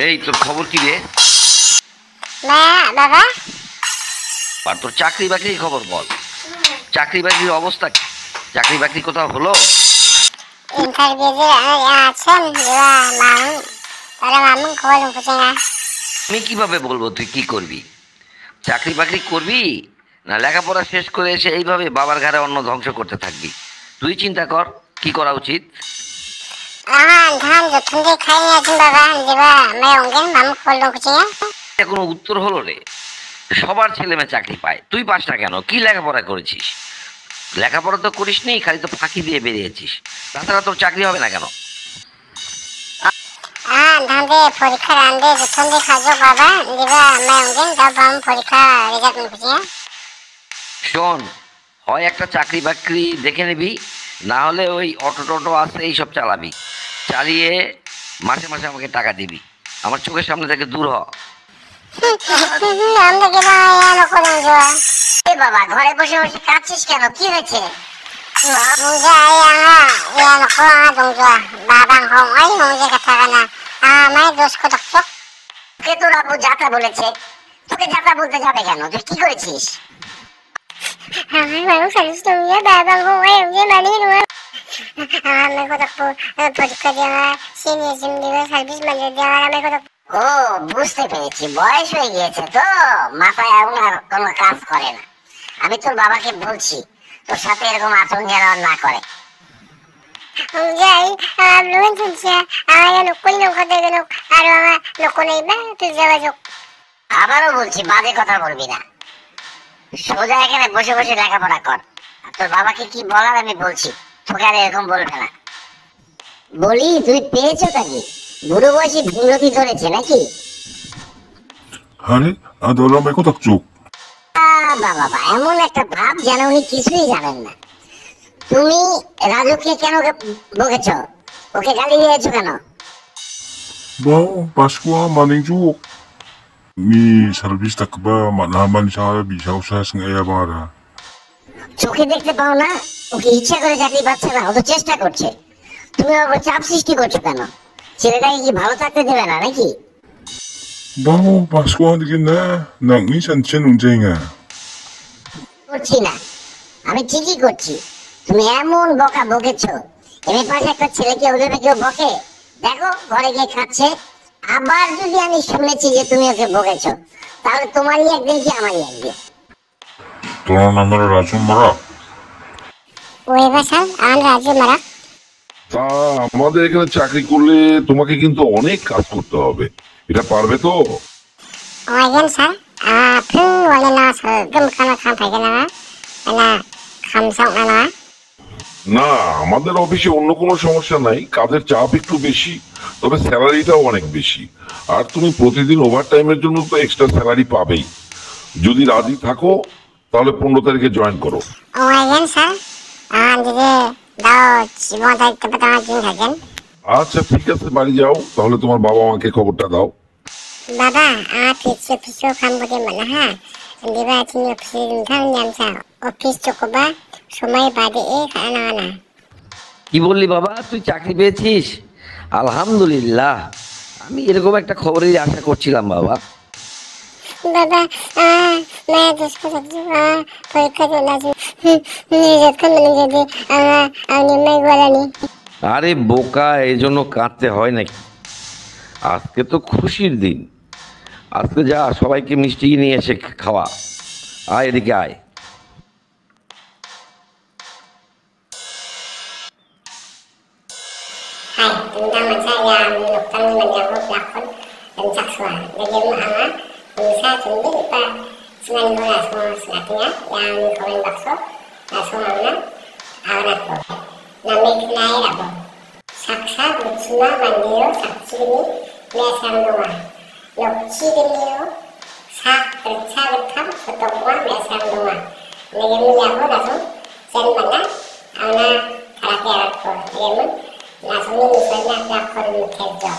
এই তোর খবর কি রে? বাবা, আর তোর চাকরি বাকরির খবর বল। চাকরি বাকরির অবস্থা কি? চাকরি বাকরি কোথাও হলো? ইন্টারভিউ আছেন মামুন খবর বুঝে না। আমি কিভাবে বলবো তুই কি করবি? চাকরি বাকরি করবি না লেখাপড়া শেষ করে এসে এইভাবে বাবার ঘাড়ে অন্ন ধ্বংস করতে থাকবি? তুই চিন্তা কর কি করা উচিত। ধান যখন খাই আছেন বাবা দেবা मैं होंगे মামুন খবর বুঝে না। কোনো উত্তর হলো রে? সবার ছেলে মেয়ে চাকরি পায়, তুই পাস না কেন? কি লেখাপড়া করেছিস? লেখাপড়া তো করিস নি, খালি তো ফাঁকি দিয়ে বেরিয়েছিস। তাছাড়া তোর চাকরি হবে না কেন? ধান পরীক্ষা রান্ধে যখন খাজো বাবা দেবা मैं होंगे तब हम পরীক্ষা রেজাল্ট বুঝে। শোন, হয় একটা চাকরি বাকরি দেখে নিবি, না হলে ওই অটো টোটো আছে এইসব চালাবি, চালিয়ে মাসে মাসে আমাকে টাকা দিবি। আমার চোখের সামনে থেকে দূর হ। বাবা ঘরে বসে বসে কাঁদছিস কেন? কি হয়েছে? তোর আপু যাত্রা বলেছে, তোকে যাত্রা বলতে যাবে কেন? তুই কি করেছিস? ও বুঝতে পেরেছি, বয়স হয়ে গিয়েছে তো মাথায় এখন আর কোনো কাজ করে না। আমি তোর বাবাকে বলছি তোর সাথে এরকম আচরণ যেন না করে। আবারও বলছি বাজে কথা বলবি না, সোজা এখানে বসে বসে লেখাপড়া কর। তোর বাবাকে কি বলার আমি বলছি, তোকে আর এরকম বলবে না। বলি তুই পেয়েছো নাকি? বুড়ো বয়সী ভুলতি ধরেছে নাকি? আরে আদরা মেকো তাকচুক। বাবা এমন একটা ভাব যেন উনি কিছুই জানেন না। তুমি রাজুকে কেন বকেছ? ওকে গালি দিয়েছো কেন? Bao Paskwa maningjuk. Mi servis takba manaman sa bisaw sa ngaya bara. চোখে দেখতে পাও না ওকে ইচ্ছা করে চাকরি পাচ্ছে না, ও তো চেষ্টা করছে। তুমি আবার চাপ সৃষ্টি করছো কেন? ছেলেটাকে কি ভালো থাকতে দেবে না নাকি? Bao Paskwa digin na nang minsan chen unjenga. করছি না, আমি ঠিকই করছি। তুমি এমন বকা বকেছো, এমনি পাশে একটা ছেলেকে ওইভাবে কেউ বকে? দেখো ঘরে গিয়ে খাচ্ছে। আবার যদি আমি শুনেছি যে তুমি ওকে বকেছো, তাহলে তোমারই একদিন কি আমারই একদিন। Tono namara rajun mara. ওই বাসা আর রাজু মারা। তা আমাদের এখানে চাকরি করলে তোমাকে কিন্তু অনেক কাজ করতে হবে, এটা পারবে তো? ওয়াইগেন স্যার ফিং ওয়ালে না স্যার গম খানা খাম থাকে না না খাম সাউ না। না, আমাদের অফিসে অন্য কোনো সমস্যা নাই, কাজের চাপ একটু বেশি, তবে স্যালারিটাও অনেক বেশি। আর তুমি প্রতিদিন ওভারটাইমের জন্য তো এক্সট্রা স্যালারি পাবেই। যদি রাজি থাকো তাহলে 15 তারিখে জয়েন করো। ওয়াইগেন স্যার দিদি দাও জীবন থাকতে পাতা দিন থাকেন। আচ্ছা ঠিক আছে, বাড়ি যাও, তাহলে তোমার বাবা মাকে খবরটা দাও। বাবা পিছু পিছু খাম বলে মানে হ্যাঁ দিবা তুমি অফিসে থাম জানছা অফিস চকবা সময় বাদে খানা না। কি বললি বাবা, তুই চাকরি পেয়েছিস? আলহামদুলিল্লাহ, আমি এরকম একটা খবরের আশা করছিলাম বাবা। বাবা मैं जिसको सबसे परीक्षा देना जिसको मिल गई निर्णय वाला नहीं। আরে বোকা, এই জন্য কাঁদতে হয় নাকি? আজকে তো খুশির দিন, আজকে যা সবাইকে মিষ্টি নিয়ে এসে খাওয়া। আয় এদিকে আয়। Hai tentang saya menemukan menjawab lakon dan saksua dari mana bisa sendiri pak senang bola semua selatnya yang kawan bakso semua mana awal aku nami kenai aku saksa bersama mandiro saksi ini biasa doa lokci demiu sak terca betam setengah biasa doa negeri aku langsung sen mana awalnya karakter aku negeri langsung misalnya lakon kerja